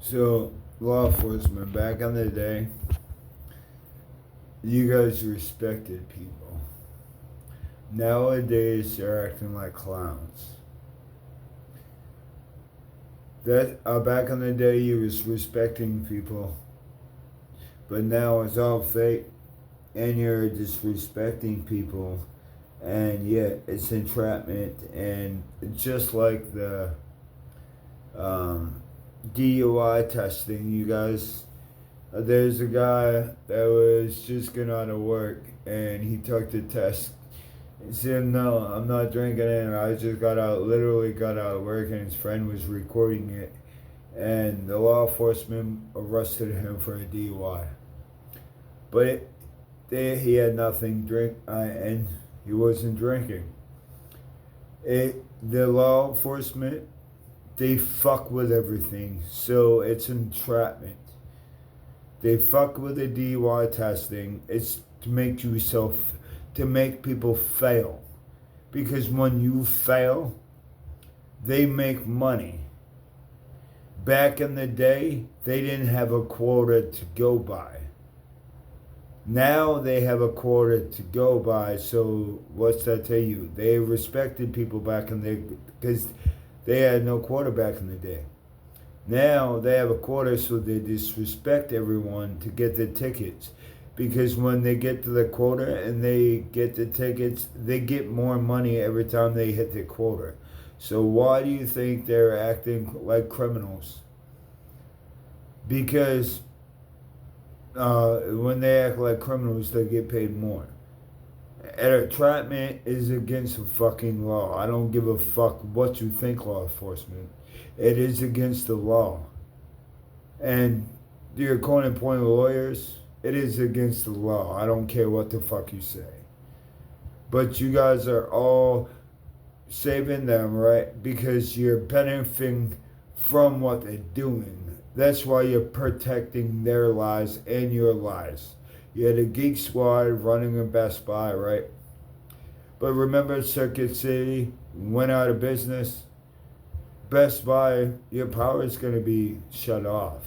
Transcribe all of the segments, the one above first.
So, law enforcement, back in the day, you guys respected people. Nowadays, they're acting like clowns. That back in the day, you was respecting people, but now it's all fake, and you're disrespecting people, and yet it's entrapment, and just like the DUI testing, you guys. There's a guy that was just getting out of work and he took the test. He said, "No, I'm not drinking it. I just literally got out of work, and his friend was recording it. And the law enforcement arrested him for a DUI. But he had nothing drink, and he wasn't drinking. The law enforcement, they fuck with everything, so it's entrapment. They fuck with the DUI testing. It's to make people fail. Because when you fail, they make money. Back in the day, they didn't have a quota to go by. Now they have a quota to go by, so what's that tell you? They respected people back in the because they had no quota back in the day. Now they have a quota, so they disrespect everyone to get the tickets. Because when they get to the quota and they get the tickets, they get more money every time they hit the quota. So why do you think they're acting like criminals? Because when they act like criminals, they get paid more. And entrapment is against the fucking law. I don't give a fuck what you think, law enforcement. It is against the law. And your quote unquote lawyers, it is against the law. I don't care what the fuck you say. But you guys are all saving them, right? Because you're benefiting from what they're doing. That's why you're protecting their lives and your lives. You had a Geek Squad running in Best Buy, right? But remember, Circuit City went out of business. Best Buy, your power is going to be shut off.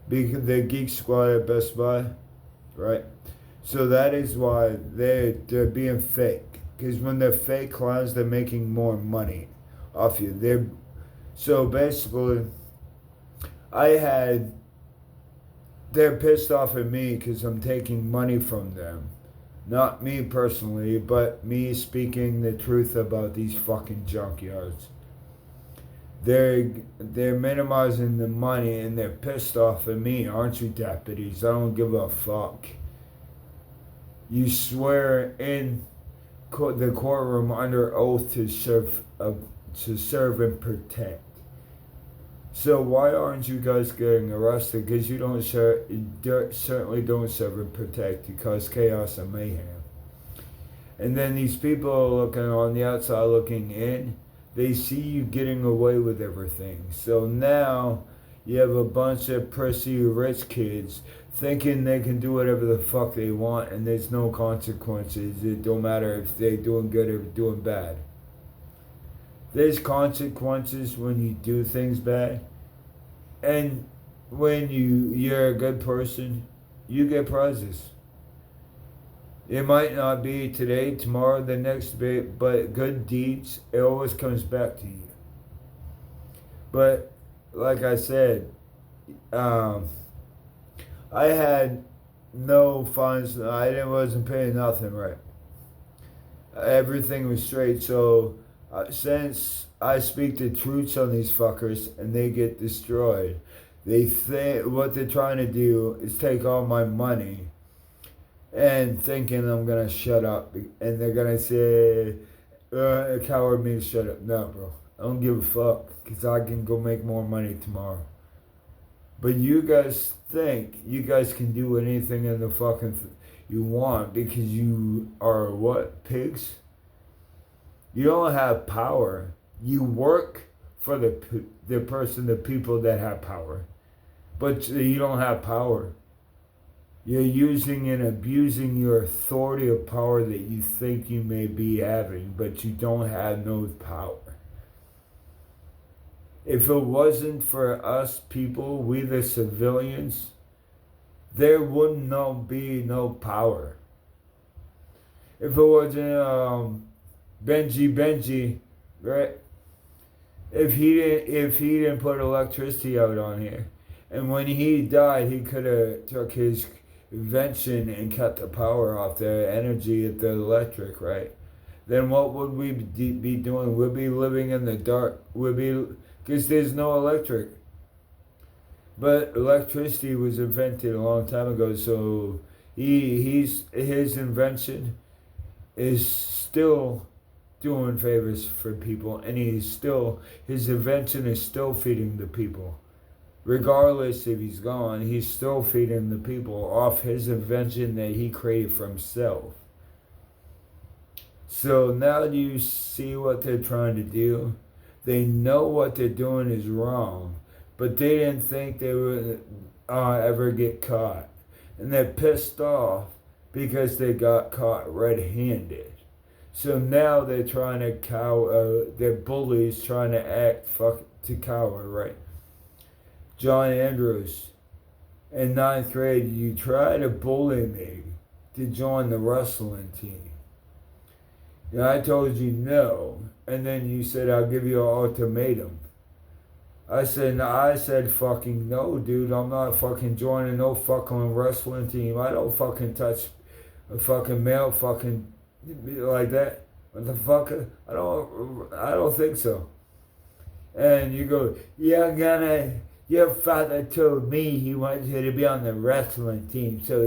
Because the Geek Squad at Best Buy, right? So that is why they're being fake. Because when they're fake clowns, they're making more money off you. So basically, they're pissed off at me because I'm taking money from them. Not me personally, but me speaking the truth about these fucking junkyards. They're minimizing the money and they're pissed off at me, aren't you, deputies? I don't give a fuck. You swear in the courtroom under oath to serve and protect. So why aren't you guys getting arrested? Because you certainly don't serve and protect. You cause chaos and mayhem. And then these people are looking on the outside, looking in. They see you getting away with everything. So now you have a bunch of prissy rich kids thinking they can do whatever the fuck they want and there's no consequences. It don't matter if they're doing good or doing bad. There's consequences when you do things bad. And when you're a good person, you get prizes. It might not be today, tomorrow, the next day, but good deeds, it always comes back to you. But like I said, I had no fines. I wasn't paying nothing right. Everything was straight. So since I speak the truths on these fuckers and they get destroyed, they think what they're trying to do is take all my money and thinking I'm gonna shut up, and they're gonna say, a coward me to shut up. No, bro, I don't give a fuck, because I can go make more money tomorrow. But you guys think you guys can do anything in the fucking you want because you are what? Pigs? You don't have power. You work for the people that have power. But you don't have power. You're using and abusing your authority of power that you think you may be having, but you don't have no power. If it wasn't for us people, we the civilians, there would not be no power. If it wasn't Benji, right? If he didn't put electricity out on here, and when he died, he could have took his invention and cut the power off the energy of the electric, right? Then what would we be doing? We'd be living in the dark. Because there's no electric. But electricity was invented a long time ago, so his invention is still doing favors for people, and his invention is still feeding the people. Regardless if he's gone, he's still feeding the people off his invention that he created for himself. So now you see what they're trying to do? They know what they're doing is wrong, but they didn't think they would ever get caught. And they're pissed off because they got caught red-handed. So now they're trying to they're bullies trying to act to cower, right? John Andrews, in 9th grade, you tried to bully me to join the wrestling team. And I told you no, and then you said I'll give you an ultimatum. I said fucking no, dude. I'm not fucking joining no fucking wrestling team. I don't fucking touch a fucking male fucking like that. What the fuck? I don't think so. And you go, your father told me he wants you to be on the wrestling team, so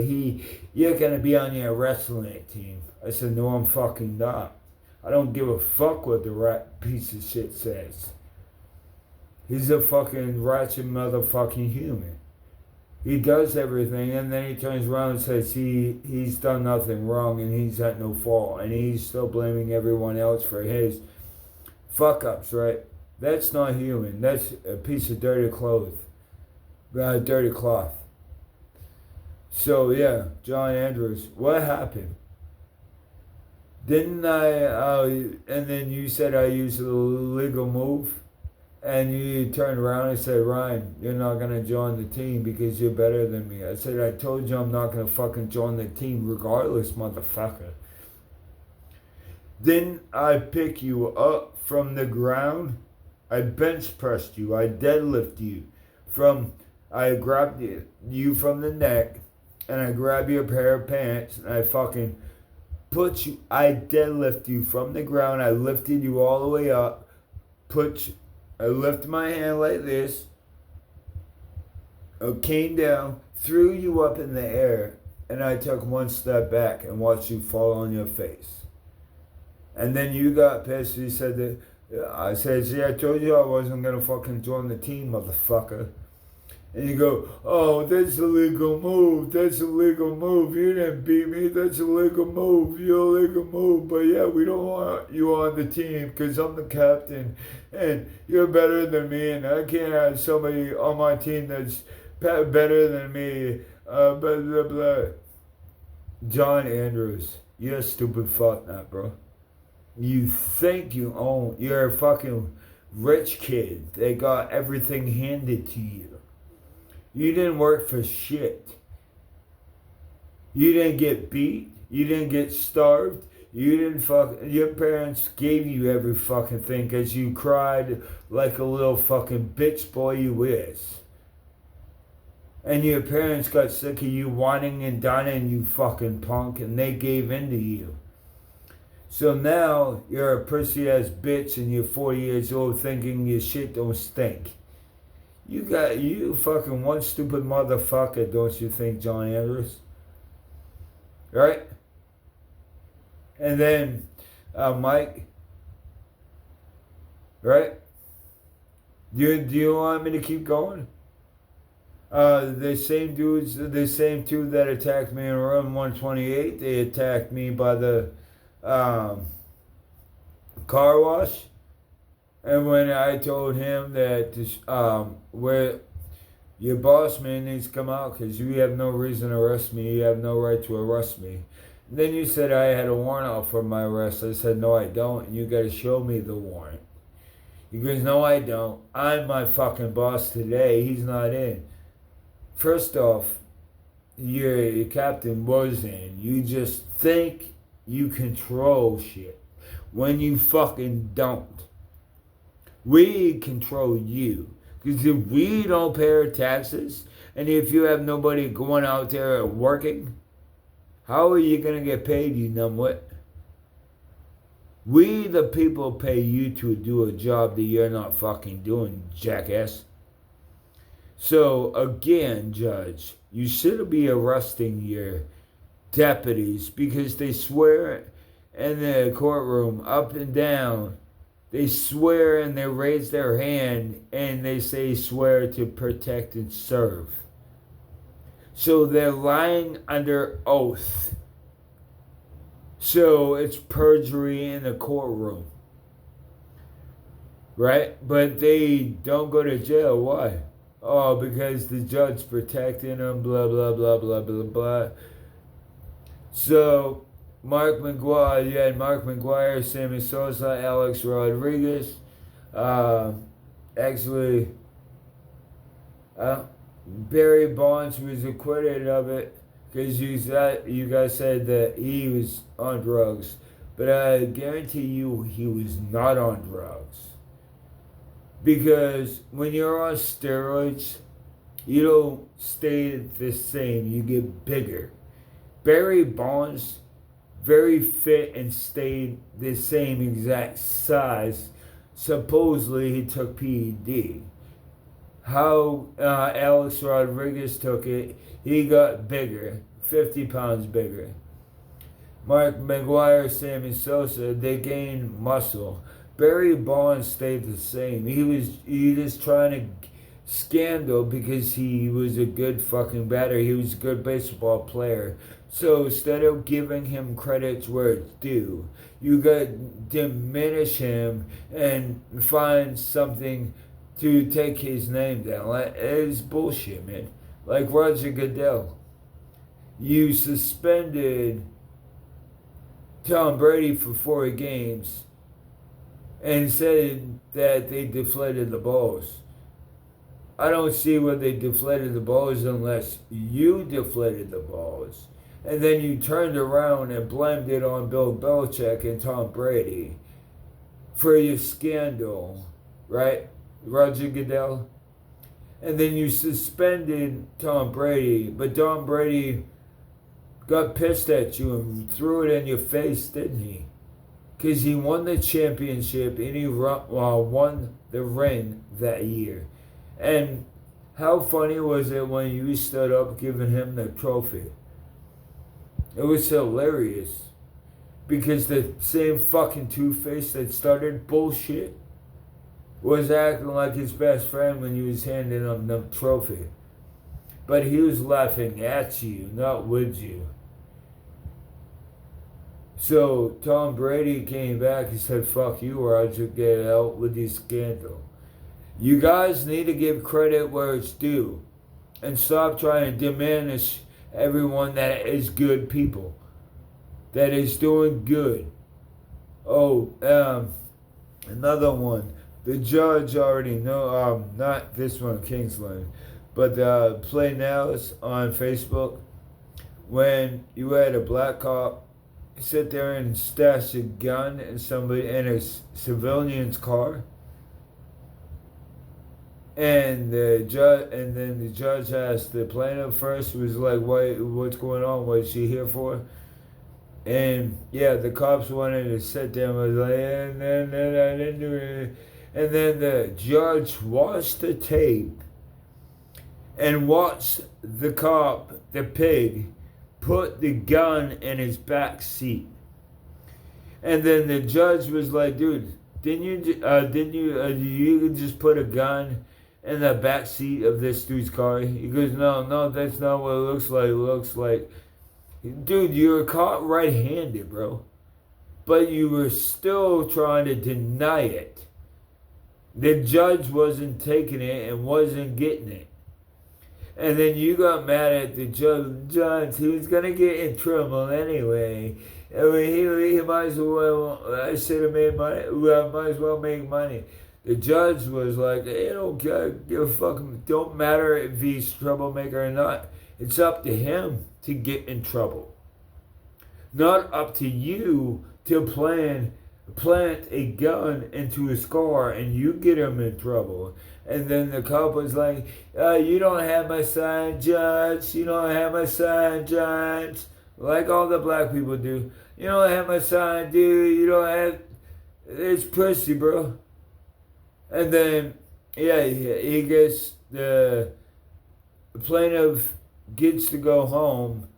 you're gonna be on your wrestling team. I said, no, I'm fucking not. I don't give a fuck what the rat piece of shit says. He's a fucking ratchet motherfucking human. He does everything, and then he turns around and says he's done nothing wrong and he's at no fault, and he's still blaming everyone else for his fuck-ups, right? That's not human. That's a piece of dirty cloth. So, yeah, John Andrews, what happened? Didn't and then you said I used a legal move, and you turned around and said, Ryan, you're not going to join the team because you're better than me. I said, I told you I'm not going to fucking join the team regardless, motherfucker. Then I pick you up from the ground, I bench pressed you, I deadlift you, I grabbed you from the neck, and I grab your pair of pants, and I fucking I deadlift you from the ground. I lifted you all the way up. I lifted my hand like this. I came down, threw you up in the air, and I took one step back and watched you fall on your face. And then you got pissed. You said that. I said, see, I told you I wasn't gonna fucking join the team, motherfucker. And you go, oh, that's a legal move. That's a legal move. You didn't beat me. That's a legal move. You're a legal move. But yeah, we don't want you on the team because I'm the captain and you're better than me. And I can't have somebody on my team that's better than me. Blah, blah, blah. John Andrews, you're a stupid fuck nut, bro. You think you're a fucking rich kid. They got everything handed to you. You didn't work for shit. You didn't get beat. You didn't get starved. Your parents gave you every fucking thing because you cried like a little fucking bitch boy you is. And your parents got sick of you whining and dining, you fucking punk, and they gave in to you. So now you're a pussy ass bitch and you're 40 years old thinking your shit don't stink. You fucking one stupid motherfucker, don't you think, John Andrews? Right? And then, Mike, right? Do you want me to keep going? The same two that attacked me in room 128, they attacked me by the car wash. And when I told him that where your boss man needs to come out because you have no reason to arrest me, you have no right to arrest me. And then you said I had a warrant out for my arrest. I said, no, I don't, and you got to show me the warrant. He goes, no, I don't. I'm my fucking boss today. He's not in. First off, your captain was in. You just think you control shit when you fucking don't. We control you. Because if we don't pay our taxes, and if you have nobody going out there working, how are you going to get paid, you numbwit? We, the people, pay you to do a job that you're not fucking doing, jackass. So, again, Judge, you should be arresting your deputies because they swear in the courtroom up and down. They swear and they raise their hand and they say swear to protect and serve. So they're lying under oath. So it's perjury in the courtroom. Right? But they don't go to jail. Why? Oh, because the judge protecting them, blah, blah, blah, blah, blah, blah. So, Mark McGuire, you had Mark McGuire, Sammy Sosa, Alex Rodriguez. Barry Bonds was acquitted of it because you guys said that he was on drugs. But I guarantee you he was not on drugs. Because when you're on steroids, you don't stay the same, you get bigger. Barry Bonds, very fit and stayed the same exact size. Supposedly he took PED. How Alex Rodriguez took it, he got bigger, 50 pounds bigger. Mark McGuire, Sammy Sosa, they gained muscle. Barry Bonds stayed the same. He was just trying to scandal because he was a good fucking batter. He was a good baseball player. So instead of giving him credits where it's due, you got to diminish him and find something to take his name down. It's bullshit, man. Like Roger Goodell. You suspended Tom Brady for 4 games and said that they deflated the balls. I don't see where they deflated the balls unless you deflated the balls. And then you turned around and blamed it on Bill Belichick and Tom Brady for your scandal, right, Roger Goodell? And then you suspended Tom Brady, but Tom Brady got pissed at you and threw it in your face, didn't he? Because he won the championship and he won the ring that year. And how funny was it when you stood up giving him the trophy? It was hilarious. Because the same fucking two-face that started bullshit was acting like his best friend when he was handing him the trophy. But he was laughing at you, not with you. So Tom Brady came back and said, fuck you, Roger, get out with your scandal. You guys need to give credit where it's due and stop trying to diminish everyone that is good people, that is doing good. Oh, another one. The judge already know, not this one, Kingsland, but Play Nows on Facebook. When you had a black cop sit there and stash a gun in somebody in a civilian's car, and then the judge asked the plaintiff first, was like, what's going on? What is she here for? And yeah, the cops wanted to sit there and was like, and then I didn't do anything. And then the judge watched the tape and watched the cop, the pig, put the gun in his back seat. And then the judge was like, dude, didn't you just put a gun in the back seat of this dude's car? He goes, no, that's not what it looks like. It looks like, dude, you were caught right-handed, bro. But you were still trying to deny it. The judge wasn't taking it and wasn't getting it. And then you got mad at the judge. He was going to get in trouble anyway. I mean, he might as well, I should have made money. Well, I might as well make money. The judge was like, hey, don't give a fuck. Don't matter if he's troublemaker or not. It's up to him to get in trouble. Not up to you to plant a gun into his car and you get him in trouble. And then the cop was like, you don't have my sign, judge. You don't have my sign, judge. Like all the black people do. You don't have my sign, dude. You don't have... It's pussy, bro. And then, yeah, he gets... The plaintiff gets to go home,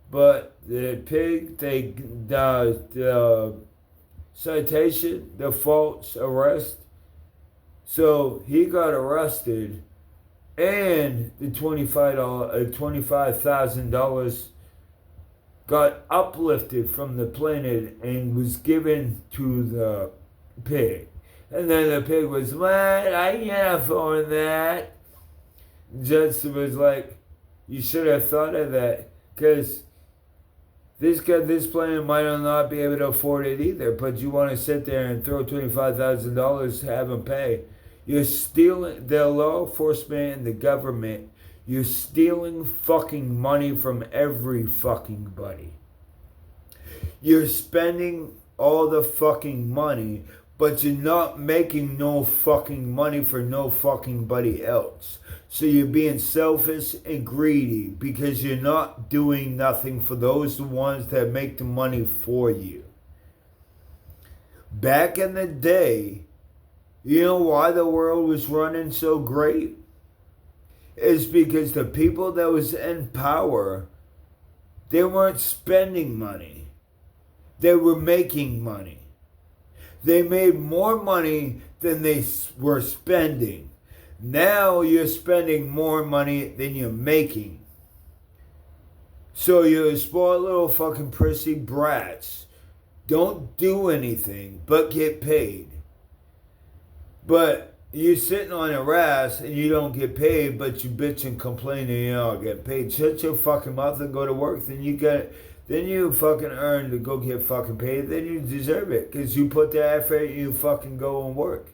but the pig, the citation, the false arrest, so he got arrested, and the $25,000 got uplifted from the plaintiff and was given to the pig. And then the pig was, what? I can't afford that. Judge was like, you should have thought of that, because this plaintiff might not be able to afford it either, but you want to sit there and throw $25,000 to have him pay. You're stealing, the law enforcement and the government, you're stealing fucking money from every fucking buddy. You're spending all the fucking money, but you're not making no fucking money for no fucking buddy else. So you're being selfish and greedy because you're not doing nothing for those ones that make the money for you. Back in the day, you know why the world was running so great? It's because the people that was in power, they weren't spending money. They were making money. They made more money than they were spending. Now you're spending more money than you're making. So you're spoiled little fucking prissy brats. Don't do anything but get paid. But you're sitting on your ass and you don't get paid, but you bitch and complain and you don't get paid. Shut your fucking mouth and go to work. Then you fucking earn to go get fucking paid. Then you deserve it because you put the effort and you fucking go and work.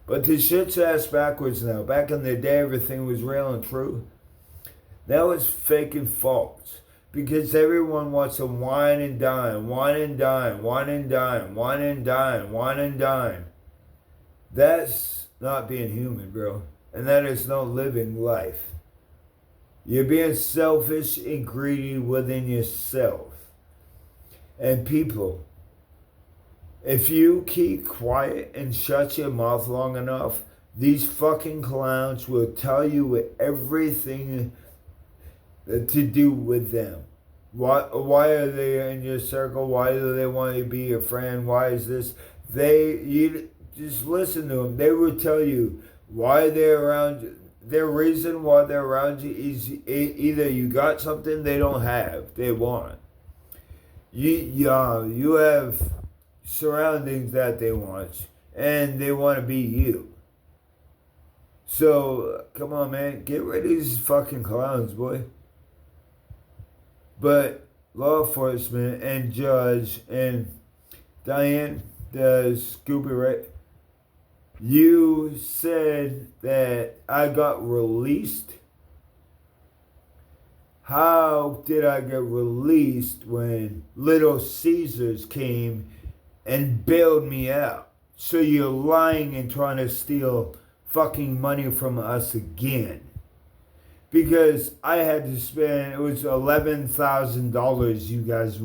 But this shit's ass backwards now. Back in the day, everything was real and true. Now it's fake and false. Because everyone wants to wine and dine, wine and dine, wine and dine, wine and dine, wine and dine. That's not being human, bro. And that is not living life. You're being selfish and greedy within yourself. And people, if you keep quiet and shut your mouth long enough, these fucking clowns will tell you everything to do with them. Why are they in your circle? Why do they want to be your friend? Why is this? You just listen to them. They will tell you why they're around you. Their reason why they're around you is either you got something they don't have, they want. You have surroundings that they want, and they want to be you. So, come on, man. Get rid of these fucking clowns, boy. But law enforcement and judge and Diane, the Scooby, right? You said that I got released. How did I get released when Little Caesars came and bailed me out? So you're lying and trying to steal fucking money from us again. Because I had to spend, it was $11,000 you guys